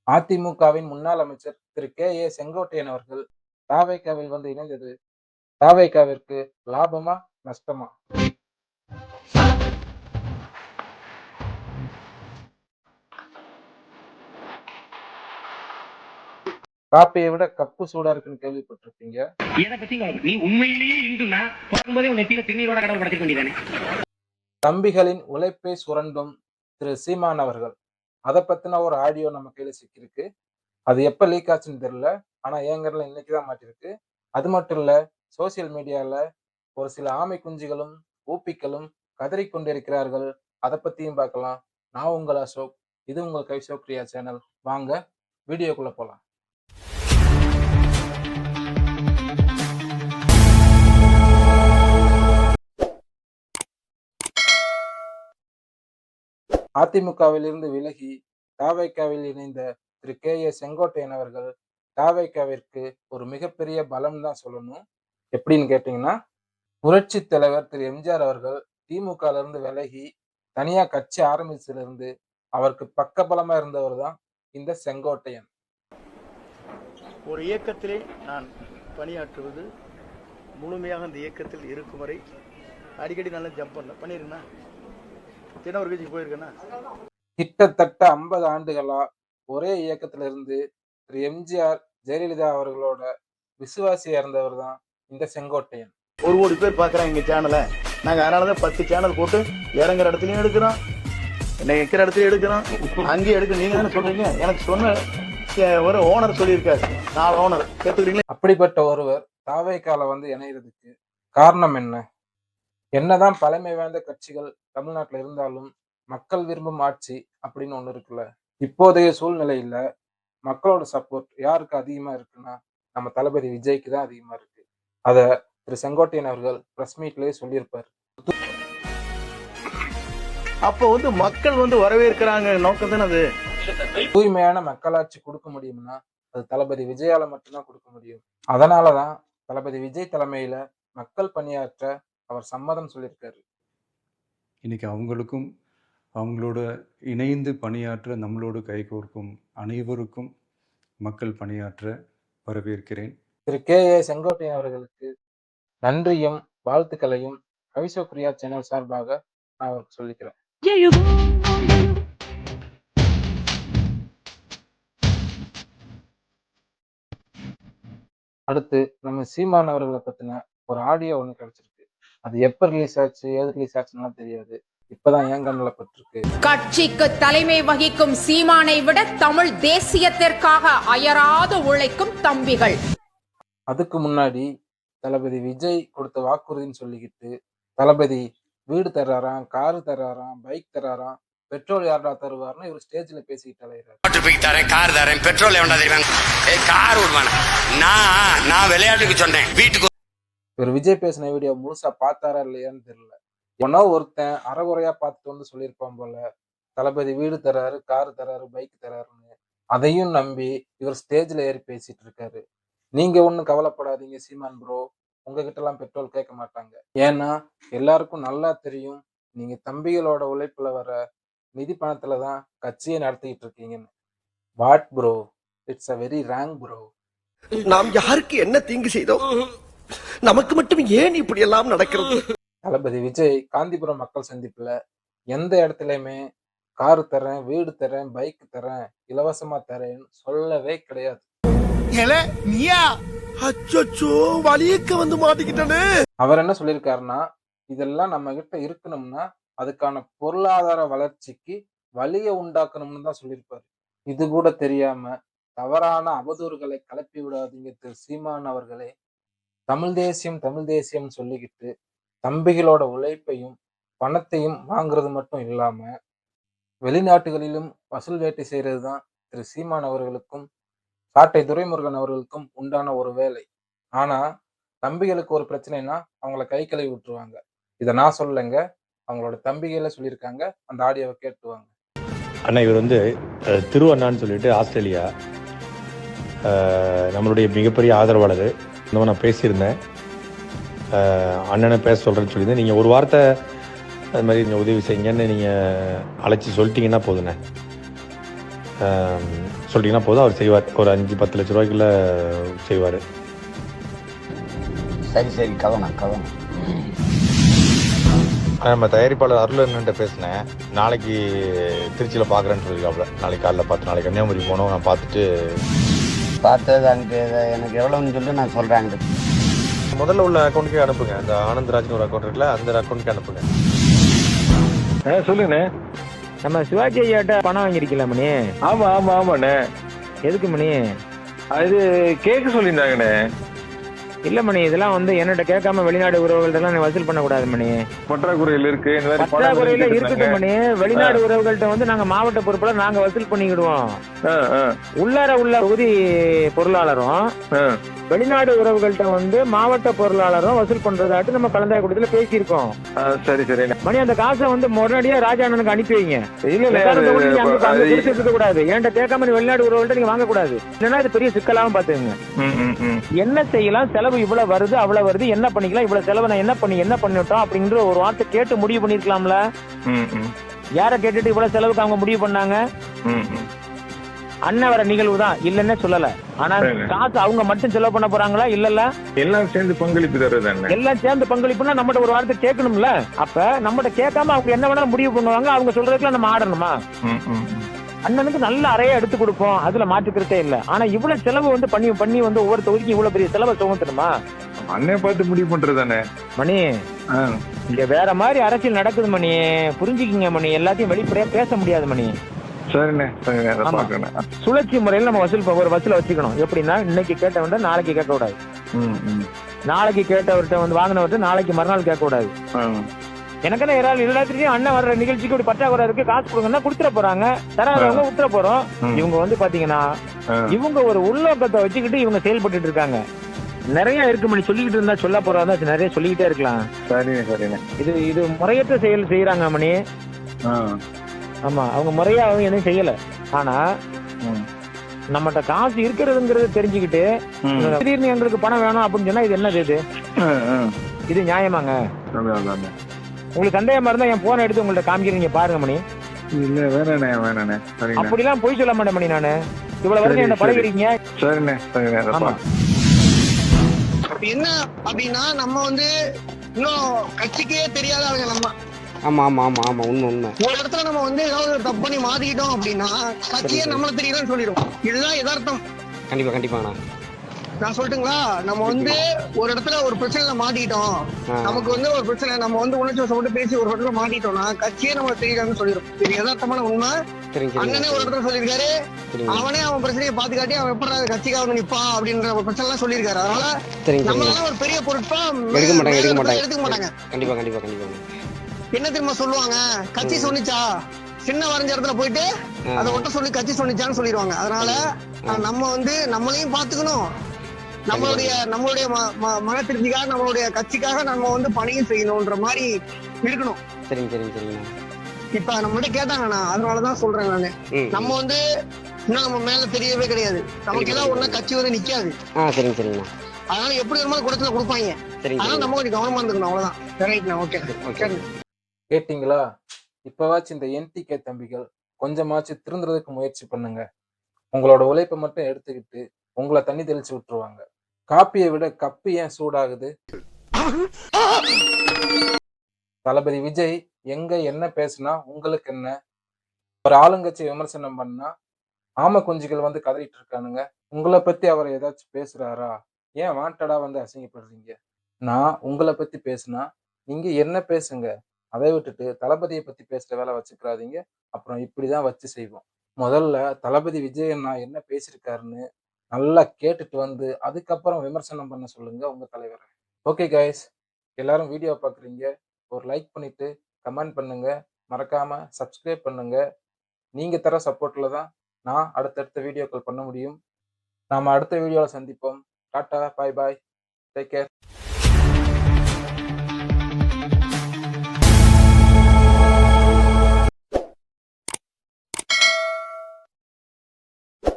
அதிமுகவின் முன்னாள் அமைச்சர் திரு கே.ஏ. செங்கோட்டையன் அவர்கள் தாவேகாவில் வந்து இணைந்தது தாவேகாவிற்கு லாபமா நஷ்டமா? காப்பியை விட கப்பு சூடா இருக்குன்னு கேள்விப்பட்டிருப்பீங்க. எதை பத்தி நீ உண்மையிலேயே இந்துனா பிறக்கும்போதே உன் நெத்தியில திருநீரோட கடவுள் படைக்க வேண்டியதானே? தம்பிகளின் உழைப்பை சுரண்டும் திரு சீமான் அவர்கள், அதை பத்தின ஒரு ஆடியோ நம்ம கையில சிக்கிருக்கு. அது எப்ப லீக் ஆச்சுன்னு தெரியல. ஆனா ஏங்கர்ல இன்னைக்குதான் மாட்டிருக்கு. அது மட்டும் இல்ல, சோசியல் மீடியால ஒரு சில ஆமை குஞ்சுகளும் ஊப்பிக்களும் கதறிக் கொண்டிருக்கிறார்கள். அதை பத்தியும் பார்க்கலாம். நான் உங்கள் அசோக். இது உங்கள் கைசோக் பிரியா சேனல். வாங்க வீடியோக்குள்ள போலாம். அதிமுகவில் இருந்து விலகி தாவேகாவில் இணைந்த திரு கே.ஏ. செங்கோட்டையன் அவர்கள் தாவேகாவிற்கு ஒரு மிகப்பெரிய பலம் தான் சொல்லணும். எப்படின்னு கேட்டீங்கன்னா, புரட்சி தலைவர் திரு எம்ஜிஆர் அவர்கள் திமுக இருந்து விலகி தனியா கட்சி ஆரம்பிச்சதுல இருந்து அவருக்கு பக்கபலமா இருந்தவர் தான் இந்த செங்கோட்டையன். ஒரு இயக்கத்திலே நான் பணியாற்றுவது முழுமையாக அந்த இயக்கத்தில் இருக்கும் வரை அடிக்கடி நல்லா ஜம்ப் பண்ணிருக்கேன்னா தினம் ஒரு கட்சிக்கு போயிருக்கேன்னா கிட்டத்தட்ட 50 ஆண்டுகளா ஒரே இயக்கத்துல இருந்து திரு எம்ஜிஆர் ஜெயலலிதா அவர்களோட விசுவாசியா இருந்தவர் தான் இந்த செங்கோட்டையன். 1 கோடி பேர் பாக்குறாங்க எங்க சேனலை. நாங்க அதனாலதான் 10 சேனல் போட்டு இறங்குற இடத்துலயும் எடுக்கிறோம், என்ன வைக்கிற இடத்துலயும் எடுக்கிறோம், அங்கேயும் எடுக்க. நீங்க தானே சொல்றீங்க, எனக்கு சொன்ன ஒரு ஓனர் சொல்லியிருக்காரு, 4 ஓனர் கேட்டுக்கிறீங்களா? அப்படிப்பட்ட ஒருவர் தாவேகால வந்து இணைகிறதுக்கு காரணம் என்ன? என்னதான் பழமை வாய்ந்த கட்சிகள் தமிழ்நாட்டுல இருந்தாலும் மக்கள் விரும்பும் ஆட்சி அப்படின்னு ஒண்ணு இருக்குல்ல. இப்போதைய சூழ்நிலையில மக்களோட சப்போர்ட் யாருக்கு அதிகமா இருக்குன்னா நம்ம தளபதி விஜய்க்கு தான் அதிகமா இருக்கு. அத திரு செங்கோட்டையன் அவர்கள் பிரஸ் மீட்லயே சொல்லியிருப்பாரு. அப்ப மக்கள் வரவேற்கிறாங்க நோக்கம் தானே அது. தூய்மையான மக்களாட்சி கொடுக்க முடியும்னா அது தளபதி விஜயால மட்டும்தான் கொடுக்க முடியும். அதனாலதான் தளபதி விஜய் தலைமையில மக்கள் பணியாற்ற அவர் சம்மதம் சொல்லியிருக்காரு. இன்னைக்கு அவங்களுக்கும் அவங்களோட இணைந்து பணியாற்ற நம்மளோடு கைகோர்க்கும் அனைவருக்கும் மக்கள் பணியாற்ற வரவேற்கிறேன். திரு கே.ஏ. செங்கோட்டையன் அவர்களுக்கு நன்றியும் வாழ்த்துக்களையும் கைசோக் பிரியா சேனல் சார்பாக நான் அவருக்கு சொல்லிக்கிறேன். அடுத்து நம்ம சீமான் அவர்களை பத்தின ஒரு ஆடியோ ஒண்ணு கிடைச்சிருக்கு. அது எப்ப ரிலீஸ் ஆச்சு, ஏது ரிலீஸ் ஆச்சுன்னா தெரியாது. இப்பதான் என் கண்ணுல பட்டிருக்கு. கட்சிக்கு தலைமை வகிக்கும் சீமானை விட தமிழ் தேசியத்திற்காக அயராது உழைக்கும் தம்பிகள். அதுக்கு முன்னாடி தளபதி விஜய் கொடுத்த வாக்குறுதின்னு சொல்லிக்கிட்டு தளபதி வீடு தர்றாராம், காரு தர்றாராம், பைக் தர்றாராம், பெட்ரோல் யாரா தருவார்னு இவர் ஸ்டேஜ்ல பேசிக்கிட்டு அலைகிறார். கார் தரேன், பெட்ரோல் எவன்டா தருவாங்க, கார் விடுவாங்க. நான் விளையாட்டுக்கு சொன்னேன் வீட்டுக்கு. இவர் விஜய் பேசின வீடியோ முழுசா பார்த்தாரா இல்லையான்னு தெரியல. ஒன்னோ ஒருத்தன் அறகுறையா பார்த்துட்டு வந்து சொல்லியிருப்பான் போல, தளபதி வீடு தர்றாரு, காரு தர்றாரு, பைக் தர்றாருன்னு. அதையும் நம்பி இவர் ஸ்டேஜ்ல ஏறி பேசிட்டு இருக்காரு. நீங்க ஒண்ணும் கவலைப்படாதீங்க சீமான் ப்ரோ, உங்ககிட்ட எல்லாம் பெட்ரோல் கேட்க மாட்டாங்க. ஏன்னா எல்லாருக்கும் நல்லா தெரியும் நீங்க தம்பிகளோட உழைப்புல வர நிதி பணத்துலதான் கட்சியை நடத்திக்கிட்டு இருக்கீங்கன்னு. What bro, it's a very wrong bro. நாம் யாருக்கு என்ன தீங்கு செய்தோம்? நமக்கு மட்டும் ஏன் இப்படி எல்லாம் நடக்கிறது? தளபதி விஜய் காந்திபுரம் மக்கள் சந்திப்புல எந்த இடத்துலயுமே காரு தரேன், வீடு தரேன், பைக் தரேன், இலவசமா தரேன்னு சொல்லவே கிடையாது. அவர் என்ன சொல்லியிருக்காருன்னா, இதெல்லாம் நம்ம கிட்ட இருக்கணும்னா அதுக்கான பொருளாதார வளர்ச்சிக்கு வழியை உண்டாக்கணும்னு தான் சொல்லியிருப்பாரு. இது கூட தெரியாம தவறான அவதூறுகளை கிளப்பி விடாதீங்க திரு சீமான் அவர்களே. தமிழ் தேசியம் சொல்லிக்கிட்டு தம்பிகளோட உழைப்பையும் பணத்தையும் வாங்குறது மட்டும் இல்லாம வெளிநாட்டுகளிலும் வசூல் வேட்டை செய்யறது தான் திரு சீமான் அவர்களுக்கும் சாட்டை துரைமுருகன் அவர்களுக்கும் உண்டான ஒரு வேலை. ஆனா தம்பிகளுக்கு ஒரு பிரச்சனைனா அவங்கள கை கழுவி விட்டுருவாங்க. இதை நான் சொல்லலைங்க, அவங்களோட தம்பிகள சொல்லியிருக்காங்க. அந்த ஆடியோவை கேட்டுவாங்க. அண்ணா இவர் திருவண்ணான்னு சொல்லிட்டு ஆஸ்திரேலியா நம்மளுடைய மிகப்பெரிய ஆதரவாளர். நான் பேசியிருந்தேன், அண்ணனை பேச சொல்கிறேன்னு சொல்லியிருந்தேன். நீங்கள் ஒரு வார்த்தை அது மாதிரி நீங்கள் உதவி செய்யுங்கன்னு நீங்கள் அழைச்சி சொல்லிட்டீங்கன்னா போதுண்ணே. சொல்லிட்டீங்கன்னா போதும், அவர் செய்வார். ஒரு 5-10 லட்ச ரூபாய்க்குள்ள செய்வார். சரி கவனம். நம்ம தயாரிப்பாளர் அருளன்கிட்ட பேசினேன். நாளைக்கு திருச்சியில் பார்க்குறேன்னு சொல்லியிருக்காப்புல. நாளைக்கு காலைல பார்த்து, நாளைக்கு கன்னியாகுமரி போனோம். நான் பார்த்துட்டு பார்த்தது அங்கே எனக்கு எவ்வளோன்னு சொல்லி நான் சொல்கிறேன். முதல்ல உள்ள அக்கௌண்ட்டுக்கே அனுப்புங்க. அந்த ஆனந்த்ராஜ்னு ஒரு அக்கௌண்ட் இருக்குல்ல, அந்த அக்கௌண்ட்டுக்கு அனுப்புங்க. சொல்லுங்கண்ணே. நம்ம சிவாஜி ஐயாட்ட பணம் வாங்கியிருக்கல மணி. ஆமாண்ணே. எதுக்கு மணி? அது கேட்க சொல்லியிருந்தாங்கண்ணே. இல்ல மணி, இதெல்லாம் வந்து என்னட்ட கேட்காம வெளிநாடு உறவுகள்ட்ட நீ வசூல் பண்ணக்கூடாது மணி. பற்றாக்குறையில் இருக்கு. பற்றாக்குறையில இருக்கட்டும் மணி. வெளிநாடு உறவுகள்ட்ட வந்து நாங்க மாவட்ட பொறுப்புல நாங்க வசூல் பண்ணிக்கிடுவோம். உள்ளார உள்ள தொகுதி பொருளாளரும் வெளிநாடு உறவுகள்ட்ட வந்து மாவட்ட பொருளாளரும் வசூல் பண்றதாட்டு நம்ம கலந்தாய் கூட்டத்துல பேசியிருக்கோம். சரி மணி, அந்த காசை வந்து உடனடியா ராஜா அண்ணனுக்கு அனுப்பி வைங்க. இருக்க கூடாது. என்கிட்ட கேட்காம வெளிநாடு உறவுகள்ட்ட நீங்க வாங்க கூடாது. இல்லைன்னா இது பெரிய சிக்கலாவும் பாத்துங்க. என்ன செய்யலாம், செலவு இவ்வளவு வருது அவ்வளவு வருது, என்ன பண்ணிக்கலாம், இவ்வளவு செலவு நான் என்ன பண்ணிட்டோம் அப்படிங்கிற ஒரு வார்த்தை கேட்டு முடிவு பண்ணிருக்கலாம்ல. யார கேட்டுட்டு இவ்வளவு செலவுக்கு அவங்க முடிவு பண்ணாங்க? அண்ணன் வர நிகழ்வு தான், இல்லன்னு சொல்லல. ஆனா காசு அவங்க மட்டும் செலவு பண்ண போறாங்களா? இல்லல்ல, எல்லாம் சேர்ந்து பங்களிப்பு தருது. எல்லாம் சேர்ந்து பங்களிப்புன்னா நம்மகிட்ட ஒரு வார்த்தை கேட்கணும்ல. அப்ப நம்மகிட்ட கேட்காம அவங்க என்ன வேணாலும் முடிவு பண்ணுவாங்க. அவங்க சொல்றதுக்குலாம் நம்ம ஆடணுமா? அண்ணனுக்கு நல்ல அறையா எடுத்து கொடுப்போம், அதுல மாற்றுக்கிறதே இல்ல. ஆனா இவ்வளவு செலவு வந்து பண்ணி வந்து ஒவ்வொரு தொகுதிக்கும் இவ்வளவு பெரிய செலவை சுமத்தணுமா? அண்ணன் பார்த்து முடிவு பண்றதானே மணி. இங்க வேற மாதிரி அரசியல் நடக்குது மணி, புரிஞ்சுக்கிங்க மணி. எல்லாத்தையும் வெளிப்படையா பேச முடியாது மணி. சுழற்சி முறையில் நம்ம ஒரு வசூல வச்சுக்கணும். எப்படின்னா, இன்னைக்கு கேட்டவன்ட்ட நாளைக்கு கேட்க கூடாது. நாளைக்கு கேட்டவர்கிட்ட வந்து வாங்கினவர்கிட்ட நாளைக்கு மறுநாள் கேட்க கூடாது. எனக்கு எல்லாத்திலையும் அண்ணன் வர்ற நிகழ்ச்சிக்கு ஒரு பற்றாக்குறை இருக்கு, காசு கொடுங்கன்னா கொடுத்துட போறாங்க, தராதவங்க விட்டுற போறோம். இவங்க வந்து பாத்தீங்கன்னா இவங்க ஒரு உள்நோக்கத்தை வச்சுக்கிட்டு இவங்க செயல்பட்டு இருக்காங்க. நிறைய இருக்கு மணி, சொல்லிக்கிட்டு இருந்தா சொல்ல போறாங்க, நிறைய சொல்லிக்கிட்டே இருக்கலாம். இது முறையற்ற செயல் செய்யறாங்க மணி. ஆமா, அவங்க முறையா அவங்க எதுவும் செய்யல. ஆனா நம்மகிட்ட காசு இருக்கிறதுங்கிறது தெரிஞ்சுக்கிட்டு திடீர்னு எங்களுக்கு பணம் வேணும் அப்படின்னு சொன்னா இது என்னது? இது நியாயமாங்க? உங்களுக்கு சந்தேகமா இருந்தா என் போனை எடுத்து உங்கள்ட்ட காமிக்கிறீங்க பாருங்க மணி. இல்ல வேணாண்ணே. அப்படிலாம் போய் சொல்ல மாட்டேன் மணி. நானு இவ்வளவு வரைக்கும் என்ன பழகிறீங்க. ஆமா. என்ன அப்படின்னா நம்ம வந்து இன்னும் கட்சிக்கே தெரியாதவங்க நம்ம. ஆமா உண்மை. ஒரு இடத்துல நம்ம வந்து ஏதாவது ஒரு தப்பு பண்ணி மாத்திக்கிட்டோம் அப்படின்னா கட்சியே நம்மள தெரியலன்னு சொல்லிடும். இதுதான் யதார்த்தம். கண்டிப்பாண்ணா. நான் சொல்லட்டுங்களா, நம்ம வந்து ஒரு இடத்துல ஒரு பிரச்சனைல மாட்டிக்கிட்டோம், நமக்கு வந்து ஒரு பிரச்சனை, நம்ம வந்து உணர்ச்சி வசப்பட்டு பேசி ஒரு இடத்துல மாட்டிட்டோம்னா கட்சியே நம்ம தெரியலன்னு சொல்லிடும். இது யதார்த்தமான உண்மை. அண்ணனே ஒரு இடத்துல சொல்லியிருக்காரு, அவனே அவன் பிரச்சனையை பாத்து காட்டி அவன் எப்படி கட்சிக்காக வந்து நிப்பான் அப்படின்ற ஒரு பிரச்சனை எல்லாம் சொல்லியிருக்காரு. அதனால நம்மளால ஒரு பெரிய பொருட்பா எடுத்துக்க மாட்டாங்க. கண்டிப்பா. என்ன தெரியுமா சொல்லுவாங்க, கட்சி சொன்னிச்சா, சின்ன வரைஞ்ச இடத்துல போயிட்டு அதை ஒட்ட சொல்லி கட்சி சொன்னிச்சான்னு சொல்லிடுவாங்க. அதனால நம்ம வந்து நம்மளையும் பாத்துக்கணும், நம்மளுடைய மன திருப்திக்காக நம்மளுடைய கட்சிக்காக நம்ம வந்து பணியும் செய்யணும்ன்ற மாதிரி இருக்கணும். சரிங்க. இப்ப நம்மள்ட்ட கேட்டாங்கண்ணா, அதனாலதான் சொல்றேன் நானு. நம்ம வந்து இன்னும் நம்ம மேல தெரியவே கிடையாது. நமக்கு ஏதாவது ஒண்ணா கட்சி வந்து நிக்காது. சரிங்க. அதனால எப்படி வருமானம் கூடத்துல கொடுப்பாங்க. அதனால நம்ம கொஞ்சம் கவனமா இருந்துக்கணும், அவ்வளவுதான். ஓகே. கேட்டீங்களா? இப்பவாச்சும் இந்த NTK தம்பிகள் கொஞ்சமாச்சு திருந்துறதுக்கு முயற்சி பண்ணுங்க. உங்களோட உழைப்பை மட்டும் எடுத்துக்கிட்டு உங்களை தண்ணி தெளிச்சு விட்டுருவாங்க. காப்பியை விட கப்பு ஏன் சூடாகுது? தளபதி விஜய் எங்க என்ன பேசுனா உங்களுக்கு என்ன? ஒரு ஆளுங்கட்சி விமர்சனம் பண்ணா ஆம குஞ்சுகள் வந்து கதறிட்டு இருக்கானுங்க. உங்களை பத்தி அவர் ஏதாச்சும் பேசுறாரா? ஏன் வாண்டடா வந்து அசிங்கப்படுறீங்க? நான் உங்களை பத்தி பேசுனா நீங்க என்ன பேசுங்க, அதை விட்டுட்டு தளபதியை பத்தி பேசுற வேலை வச்சுக்கிறாதீங்க. அப்புறம் இப்படிதான் வச்சு செய்வோம். முதல்ல தளபதி விஜய் அண்ணா என்ன பேசியிருக்காருன்னு நல்லா கேட்டுட்டு வந்து அதுக்கப்புறம் விமர்சனம் பண்ண சொல்லுங்க உங்க தலைவரை. ஓகே கைஸ், எல்லாரும் வீடியோ பாக்குறீங்க, ஒரு லைக் பண்ணிட்டு கமெண்ட் பண்ணுங்க, மறக்காம சப்ஸ்கிரைப் பண்ணுங்க. நீங்க தர சப்போர்ட்ல தான் நான் அடுத்தடுத்த வீடியோக்கள் பண்ண முடியும். நாம அடுத்த வீடியோல சந்திப்போம். டாடா, பாய் பாய், டேக் கேர்.